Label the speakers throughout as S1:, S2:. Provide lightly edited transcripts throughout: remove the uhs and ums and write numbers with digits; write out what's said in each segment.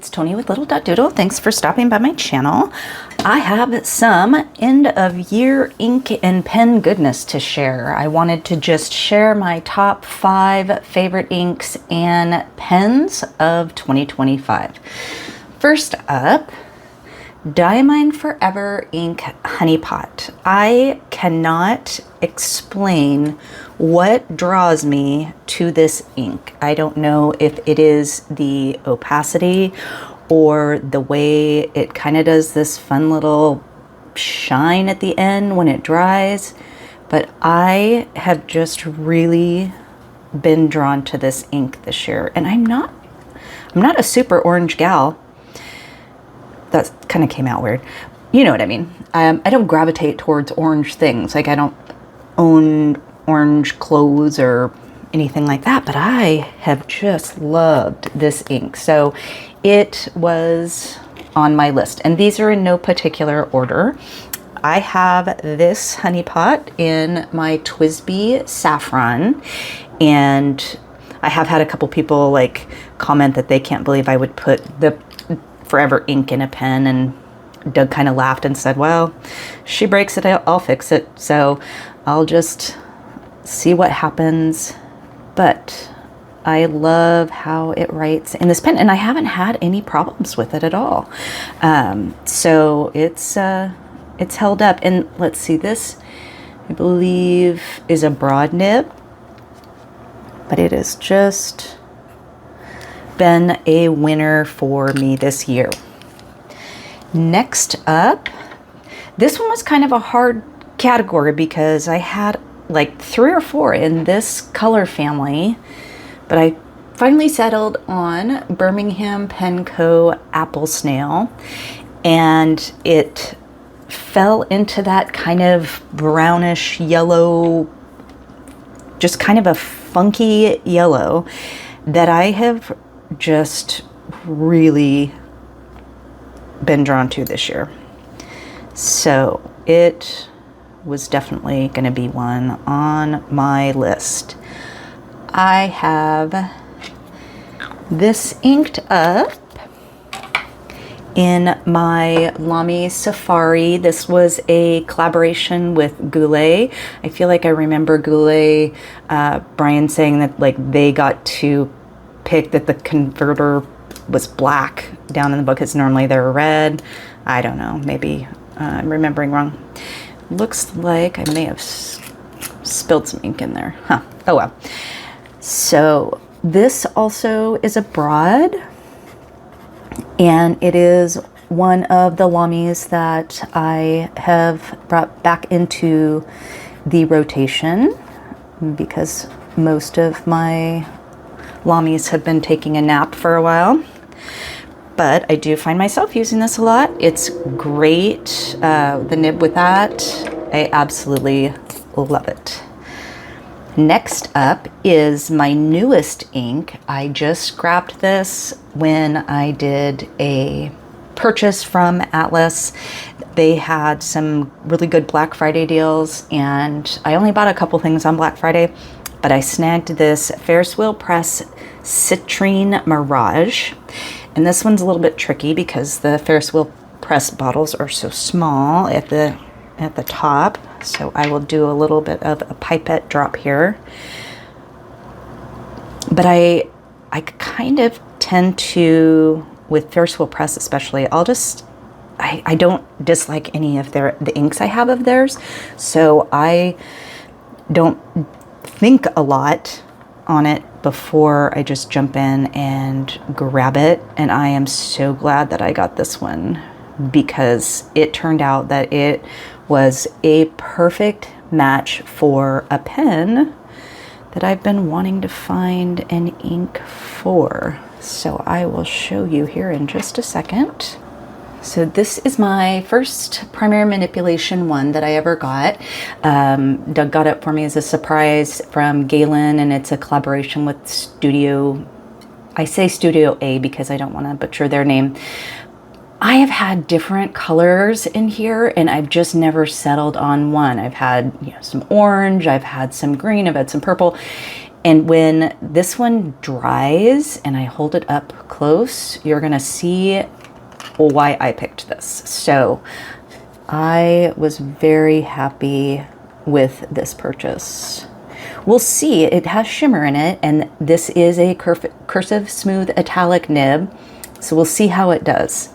S1: it's Tony with lidl.doodle. Thanks for stopping by my channel. I have some end of year ink and pen goodness to share. I wanted to just share my top 5 favorite inks and pens of 2025. First up, Dine Forever ink honey pot. I cannot explain what draws me to this ink. I don't know if it is the opacity or the way it kind of does this fun little shine at the end when it dries, but I have just really been drawn to this ink this year. And I'm not a super orange gal. That kind of came out weird. You know what I mean. I don't gravitate towards orange things. Like I don't own orange clothes or anything like that, but I have just loved this ink. So it was on my list, and these are in no particular order. I have this honey pot in my TWSBI saffron, and I have had a couple people like comment that they can't believe I would put the Forever ink in a pen, and Doug kind of laughed and said, well, she breaks it, I'll fix it. So I'll just see what happens. But I love how it writes in this pen, and I haven't had any problems with it at all. So it's held up. And let's see, this I believe is a broad nib, but it is just been a winner for me this year. Next up, this one was kind of a hard category because I had like 3 or 4 in this color family, but I finally settled on Birmingham Apple Snail, and it fell into that kind of brownish yellow, just kind of a funky yellow that I have just really been drawn to this year. So it was definitely going to be one on my list. I have this inked up in my Lamy Safari. This was a collaboration with Goulet. I feel like I remember Goulet, Brian saying that like they got to pick that the converter was black down in the book. It's normally they're red. I don't know, maybe I'm remembering wrong. Looks like I may have spilled some ink in there. Huh. Oh well. So this also is a broad, and it is one of the Lamys that I have brought back into the rotation because most of my Lamys have been taking a nap for a while, but I do find myself using this a lot. It's great. The nib with that, I absolutely love it. Next up is my newest ink. I just grabbed this when I did a purchase from Atlas. They had some really good Black Friday deals, and I only bought a couple things on Black Friday, but I snagged this Ferris Wheel Press Citrine Mirage. And this one's a little bit tricky because the Ferris Wheel Press bottles are so small at the top. So I will do a little bit of a pipette drop here. But I kind of tend to, with Ferris Wheel Press especially, I don't dislike any of the inks I have of theirs. So I don't think a lot on it before I just jump in and grab it. And I am so glad that I got this one because it turned out that it was a perfect match for a pen that I've been wanting to find an ink for. So I will show you here in just a second. So this is my first primary manipulation one that I ever got. Doug got it for me as a surprise from Galen, and it's a collaboration with Studio, I say Studio A because I don't want to butcher their name. I have had different colors in here, and I've just never settled on one. I've had some orange, I've had some green, I've had some purple, And when this one dries and I hold it up close, you're gonna see why I picked this. So I was very happy with this purchase. We'll see, it has shimmer in it, and this is a cursive smooth italic nib. So we'll see how it does.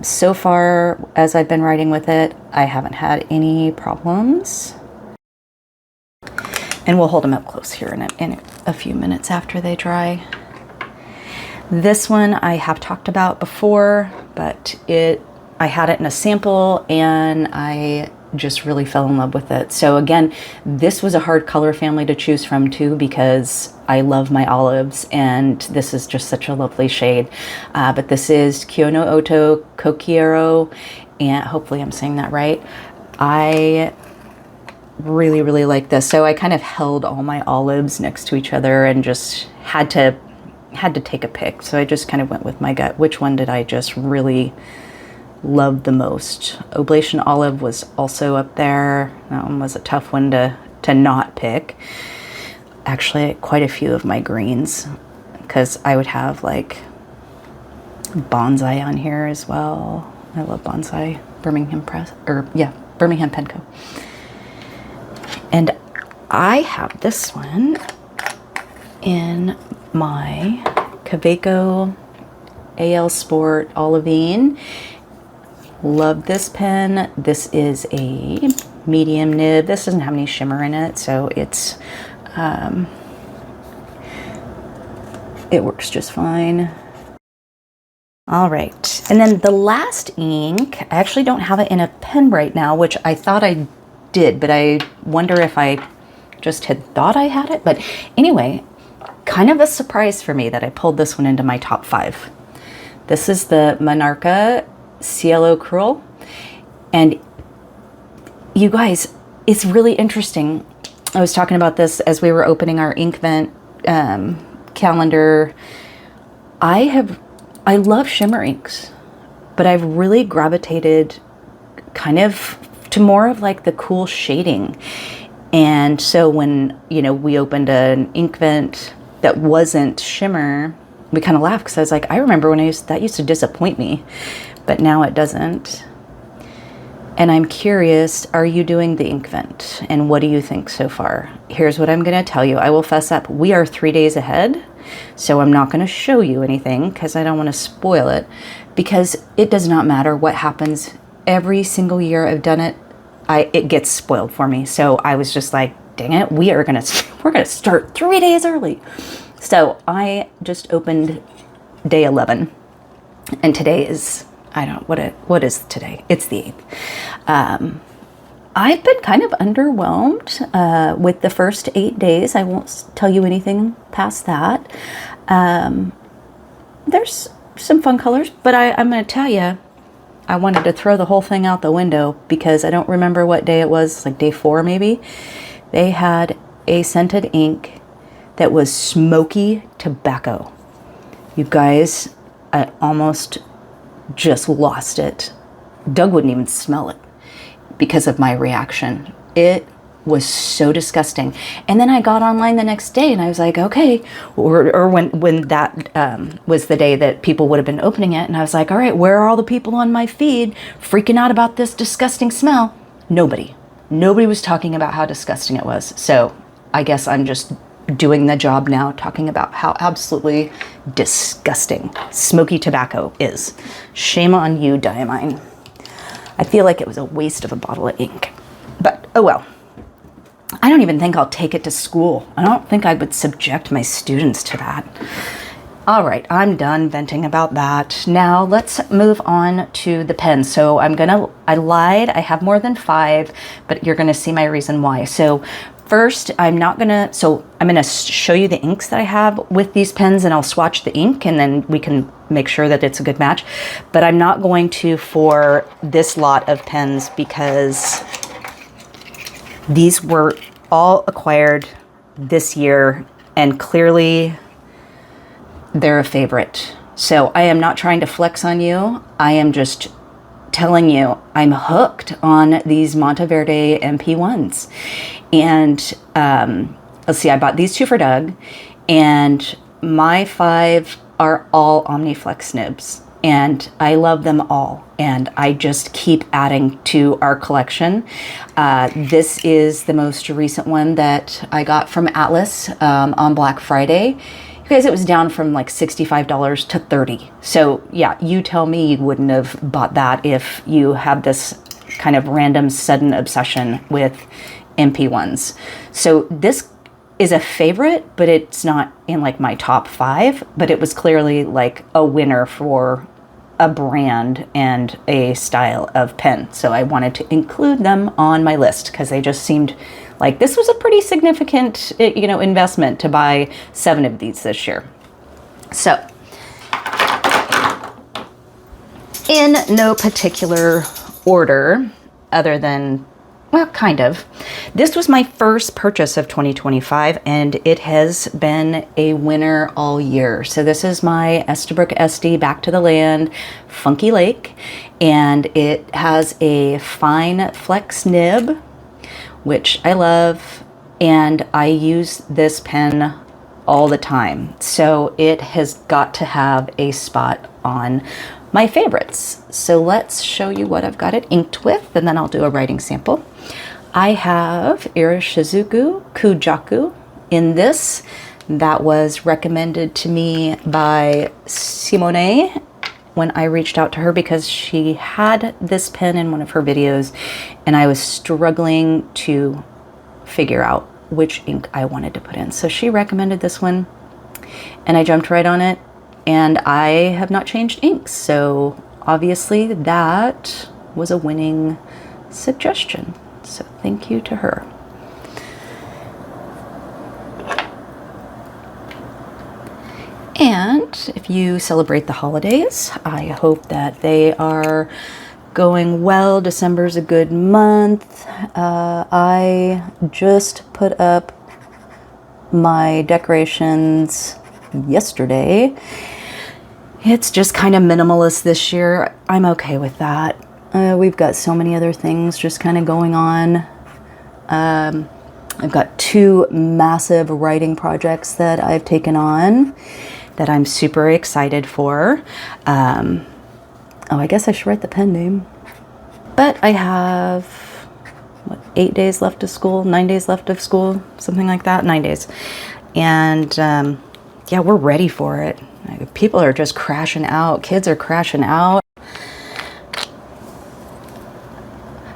S1: So far, as I've been writing with it, I haven't had any problems. And we'll hold them up close here in a few minutes after they dry. This one I have talked about before, but I had it in a sample and I just really fell in love with it. So again, this was a hard color family to choose from too, because I love my olives and this is just such a lovely shade. But this is Konoto Cookiro, and hopefully I'm saying that right. I really, really like this. So I kind of held all my olives next to each other and just had to take a pick. So I just kind of went with my gut. Which one did I just really love the most? Oblation olive was also up there. That one was a tough one to not pick. Actually, quite a few of my greens, because I would have like bonsai on here as well. I love bonsai. Birmingham Penco. And I have this one in my Kaweco AL Sport Olivine. Love this pen. This is a medium nib. This doesn't have any shimmer in it, so it's it works just fine. All right, and then the last ink, I actually don't have it in a pen right now, which I thought I did, but I wonder if I just had thought I had it. But anyway, kind of a surprise for me that I pulled this one into my top 5. This is the Monarca Cielo Cruel. And you guys, it's really interesting. I was talking about this as we were opening our Inkvent calendar. I love shimmer inks, but I've really gravitated kind of to more of like the cool shading. And so when, we opened an Inkvent that wasn't shimmer, we kind of laughed because I was like, I remember when that used to disappoint me, but now it doesn't. And I'm curious, are you doing the Inkvent? And what do you think so far? Here's what I'm going to tell you. I will fess up. We are 3 days ahead, so I'm not going to show you anything because I don't want to spoil it, because it does not matter what happens. Every single year I've done it, it gets spoiled for me. So I was just like, dang it, we're gonna start 3 days early. So I just opened day 11, and today is, I don't know what is today. It's the 8th. I've been kind of underwhelmed with the first 8 days. I won't tell you anything past that. There's some fun colors, but I'm going to tell you, I wanted to throw the whole thing out the window because I don't remember what day it was, like day 4 maybe. They had a scented ink that was smoky tobacco. You guys, I almost just lost it. Doug wouldn't even smell it because of my reaction. It was so disgusting. And then I got online the next day and I was like, okay, or when that was the day that people would have been opening it, and I was like, all right, where are all the people on my feed freaking out about this disgusting smell? Nobody was talking about how disgusting it was. So I guess I'm just doing the job now, talking about how absolutely disgusting smoky tobacco is. Shame on you, Diamine. I feel like it was a waste of a bottle of ink, but oh well. I don't even think I'll take it to school. I don't think I would subject my students to that. All right, I'm done venting about that. Now let's move on to the pens. So I lied, I have more than 5, but you're gonna see my reason why. So first, I'm gonna show you the inks that I have with these pens, and I'll swatch the ink and then we can make sure that it's a good match. But I'm not going to for this lot of pens because these were all acquired this year and clearly they're a favorite. So I am not trying to flex on you. I am just telling you I'm hooked on these Monteverde MP1s. And let's see, I bought these 2 for Doug, and my 5 are all Omniflex nibs, and I love them all, and I just keep adding to our collection. This is the most recent one that I got from Atlas on Black Friday. You guys, it was down from like $65 to $30. So yeah, you tell me you wouldn't have bought that if you had this kind of random sudden obsession with MP1s. So this is a favorite, but it's not in like my top 5, but it was clearly like a winner for a brand and a style of pen. So I wanted to include them on my list because they just seemed like this was a pretty significant, investment to buy 7 of these this year. So in no particular order other than, well, kind of. This was my first purchase of 2025, and it has been a winner all year. So this is my Esterbrook SD Back to the Land Funky Lake, and it has a fine flex nib, which I love, and I use this pen all the time. So it has got to have a spot on my favorites. So let's show you what I've got it inked with, and then I'll do a writing sample. I have Irishizuku Kujaku in this. That was recommended to me by Simone when I reached out to her because she had this pen in one of her videos, and I was struggling to figure out which ink I wanted to put in. So she recommended this one, and I jumped right on it, and I have not changed inks. So obviously that was a winning suggestion. So thank you to her. And if you celebrate the holidays, I hope that they are going well. December's a good month. I just put up my decorations yesterday. It's just kind of minimalist this year. I'm okay with that. We've got so many other things just kind of going on. I've got 2 massive writing projects that I've taken on that I'm super excited for. Oh, I guess I should write the pen name. But I have, 8 days left of school, 9 days left of school, something like that, 9 days. And yeah, we're ready for it. People are just crashing out. Kids are crashing out.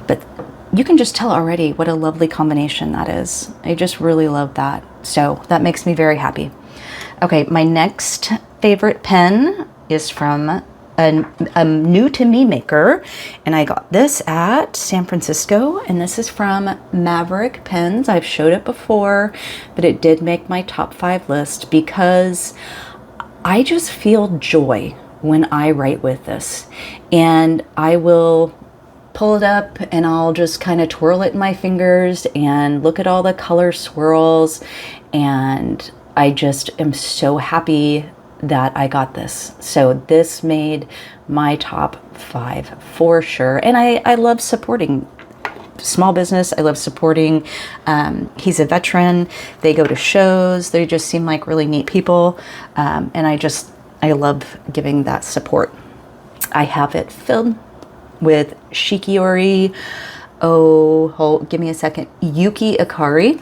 S1: But you can just tell already what a lovely combination that is. I just really love that. So that makes me very happy. Okay, my next favorite pen is from a new to me maker, and I got this at San Francisco, and this is from Maverick pens. I've showed it before, but it did make my top 5 list because I just feel joy when I write with this, and I will pull it up and I'll just kind of twirl it in my fingers and look at all the color swirls, and I just am so happy that I got this. So this made my top 5 for sure. And I love supporting small business. I love supporting, he's a veteran. They go to shows. They just seem like really neat people. And I love giving that support. I have it filled with Shikiori, give me a second, Yuki Akari.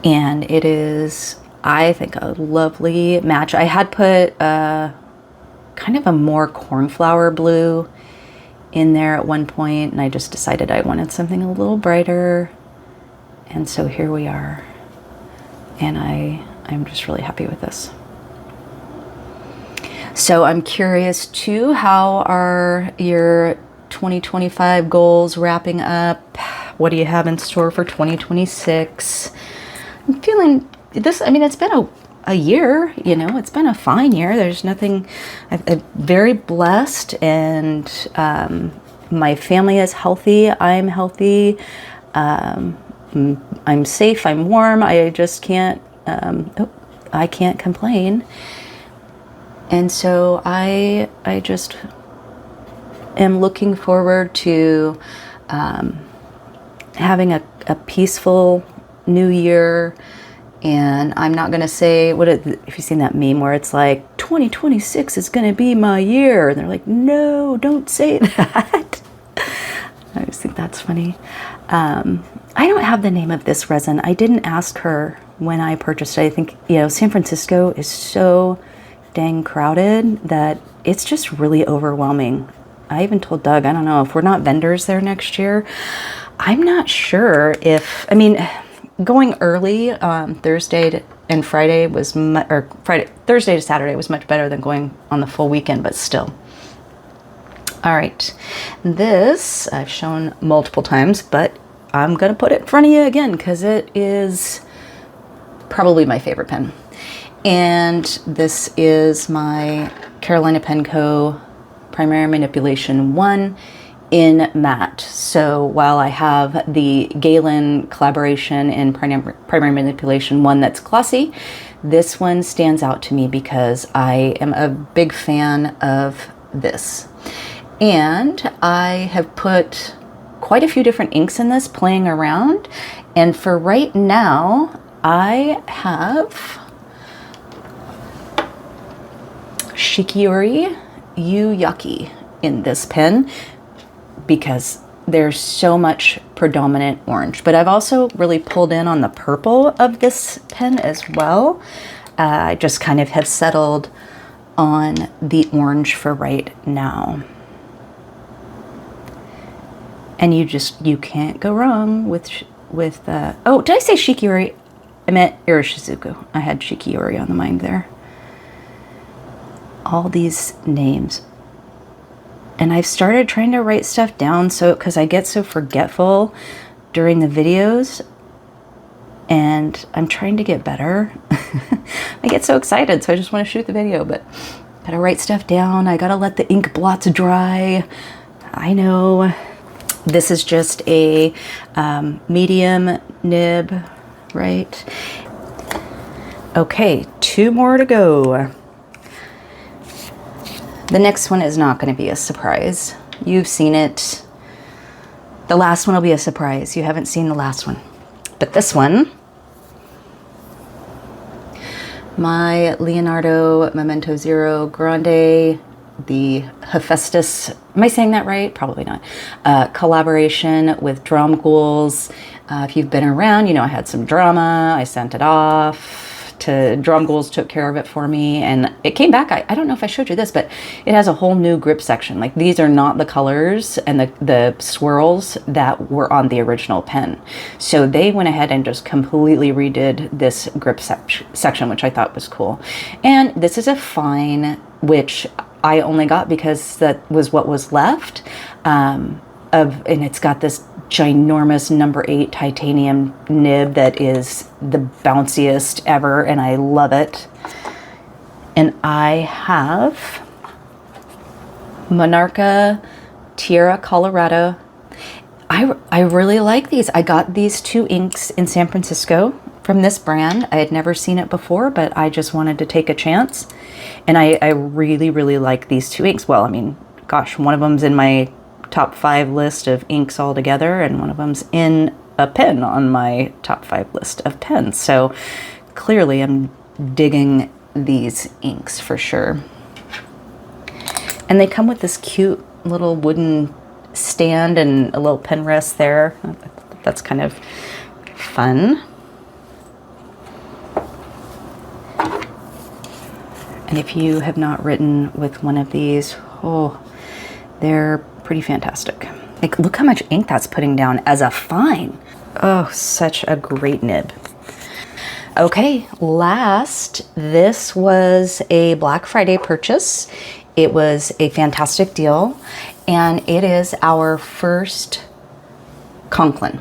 S1: And it is, I think, a lovely match. I had put kind of a more cornflower blue in there at one point, and I just decided I wanted something a little brighter. And so here we are. And I'm just really happy with this. So I'm curious too, how are your 2025 goals wrapping up? What do you have in store for 2026? I'm feeling this, I mean, it's been a year, it's been a fine year. There's nothing, I'm very blessed, and my family is healthy. I'm healthy. I'm safe. I'm warm. I just can't, I can't complain. And so I just am looking forward to having a peaceful new year. And I'm not going to say, if you've seen that meme where it's like, 2026 is going to be my year. And they're like, no, don't say that. I just think that's funny. I don't have the name of this resin. I didn't ask her when I purchased it. I think, San Francisco is so dang crowded that it's just really overwhelming. I even told Doug, I don't know, if we're not vendors there next year, I'm not sure if, going early Thursday and Friday was, Thursday to Saturday was much better than going on the full weekend, but still. All right, this I've shown multiple times, but I'm gonna put it in front of you again because it is probably my favorite pen. And this is my Carolina Pen Co. Primary Manipulation 1 in matte. So while I have the Galen collaboration in Primary Manipulation 1 that's glossy, this one stands out to me because I am a big fan of this. And I have put quite a few different inks in this, playing around. And for right now, I have Shikiori Yuyaki in this pen because there's so much predominant orange. But I've also really pulled in on the purple of this pen as well. I just kind of have settled on the orange for right now. And you can't go wrong with oh, did I say Shikiori? I meant Irishizuku. I had Shikiori on the mind there. All these names. And I've started trying to write stuff down because I get so forgetful during the videos, and I'm trying to get better. I get so excited, so I just want to shoot the video, but gotta write stuff down. I gotta let the ink blots dry. I know. This is just a medium nib, right? Okay, 2 more to go. The next one is not going to be a surprise. You've seen it. The last one will be a surprise. You haven't seen the last one. But this one, my Leonardo Memento Zero Grande, the Hephaestus, am I saying that right? Probably not. Collaboration with Drum Ghouls. If you've been around, I had some drama. I sent it off to Drum Ghouls, took care of it for me, and it came back. I don't know if I showed you this, but it has a whole new grip section. Like, these are not the colors and the swirls that were on the original pen. So they went ahead and just completely redid this grip section, which I thought was cool. And this is a fine, which I only got because that was what was left and it's got this ginormous number 8 titanium nib that is the bounciest ever, and I love it. And I have Monarca Tierra Colorado. I really like these. I got these 2 inks in San Francisco from this brand. I had never seen it before, but I just wanted to take a chance. And I really, really like these 2 inks. Well, gosh, one of them's in my top 5 list of inks altogether, and one of them's in a pen on my top 5 list of pens. So clearly I'm digging these inks for sure. And they come with this cute little wooden stand and a little pen rest there. That's kind of fun. And if you have not written with one of these, they're pretty fantastic. Like, look how much ink that's putting down as a fine. Oh, such a great nib. Okay, last, this was a Black Friday purchase. It was a fantastic deal, and it is our first Conklin.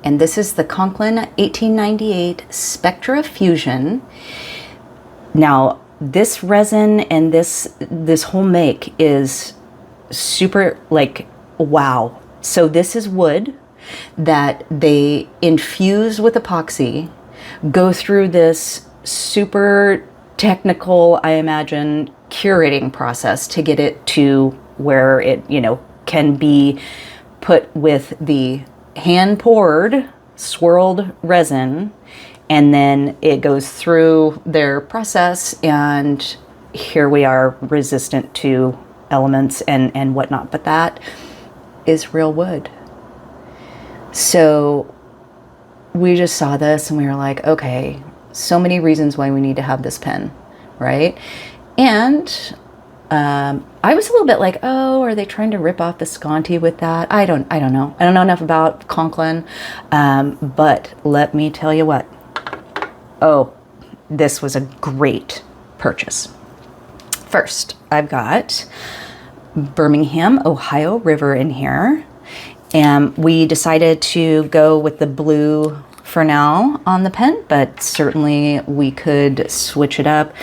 S1: And this is the Conklin 1898 Spectra Fusion. Now, this resin and this whole make is super, like, wow. So this is wood that they infuse with epoxy, go through this super technical, I imagine, curating process to get it to where it, can be put with the hand poured swirled resin, and then it goes through their process, and here we are, resistant to elements and whatnot. But that is real wood. So we just saw this and we were like, okay, so many reasons why we need to have this pen, right? And I was a little bit like, oh, are they trying to rip off Visconti with that? I don't know. I don't know enough about Conklin, but let me tell you what. Oh, this was a great purchase. First, I've got Birmingham, Ohio River in here. And we decided to go with the blue for now on the pen, but certainly we could switch it up.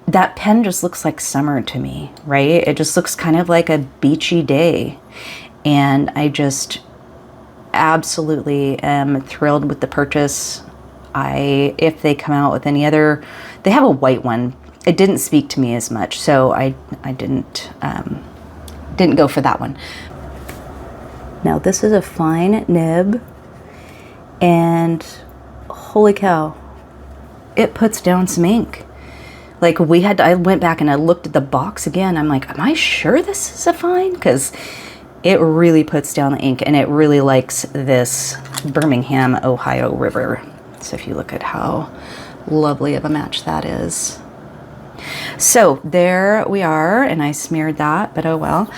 S1: That pen just looks like summer to me, right? It just looks kind of like a beachy day. And I just absolutely am thrilled with the purchase. If they come out with any other, they have a white one. It didn't speak to me as much, so I didn't go for that one. Now this is a fine nib, and holy cow, it puts down some ink. Like I went back and I looked at the box again. I'm like, am I sure this is a fine? Because it really puts down the ink, and it really likes this Birmingham, Ohio River. So if you look at how lovely of a match that is. So there we are, and I smeared that, but oh well.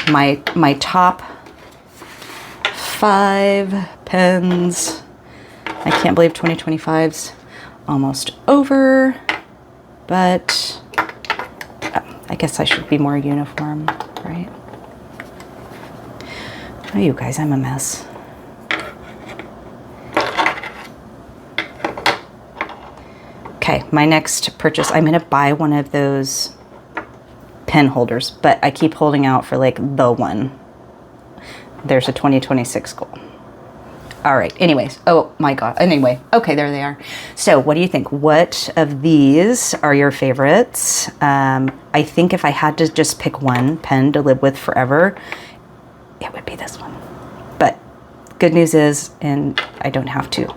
S1: My top 5 pens. I can't believe 2025's almost over, but I guess I should be more uniform, right? Oh, you guys, I'm a mess. Okay, my next purchase, I'm gonna buy one of those pen holders, but I keep holding out for like the one. There's a 2026 goal. All right, anyways, oh my God, anyway, okay, there they are. So what do you think? What of these are your favorites? I think if I had to just pick one pen to live with forever, it would be this one. But good news is, and I don't have to.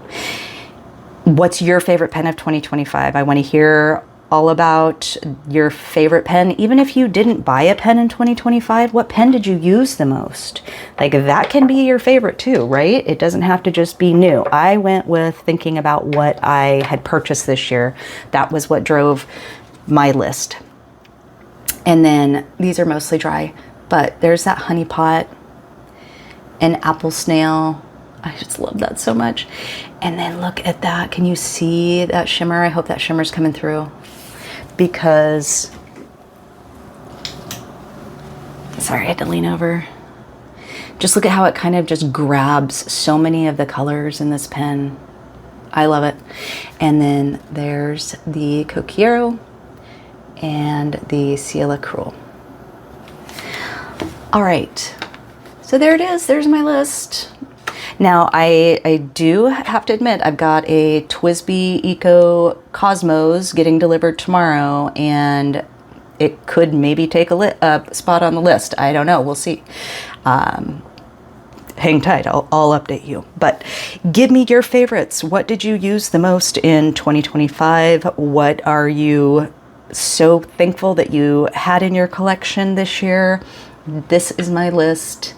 S1: What's your favorite pen of 2025? I want to hear all about your favorite pen. Even if you didn't buy a pen in 2025, what pen did you use the most? Like that can be your favorite too, right? It doesn't have to just be new. I went with thinking about what I had purchased this year. That was what drove my list. And then these are mostly dry, but there's that honey pot and apple snail. I just love that so much. And then look at that. Can you see that shimmer? I hope that shimmer's coming through, because, sorry, I had to lean over. Just look at how it kind of just grabs so many of the colors in this pen. I love it. And then there's the Cookiro and the Ciela Cruel. All right, so there it is. There's my list. Now, I do have to admit, I've got a TWSBI Eco Cosmos getting delivered tomorrow, and it could maybe take a spot on the list. I don't know. We'll see. Hang tight. I'll update you. But give me your favorites. What did you use the most in 2025? What are you so thankful that you had in your collection this year? This is my list.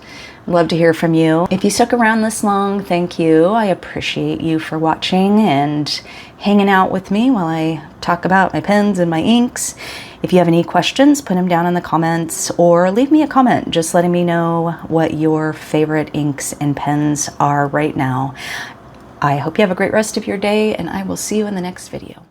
S1: Love to hear from you. If you stuck around this long, thank you. I appreciate you for watching and hanging out with me while I talk about my pens and my inks. If you have any questions, put them down in the comments or leave me a comment just letting me know what your favorite inks and pens are right now. I hope you have a great rest of your day, and I will see you in the next video.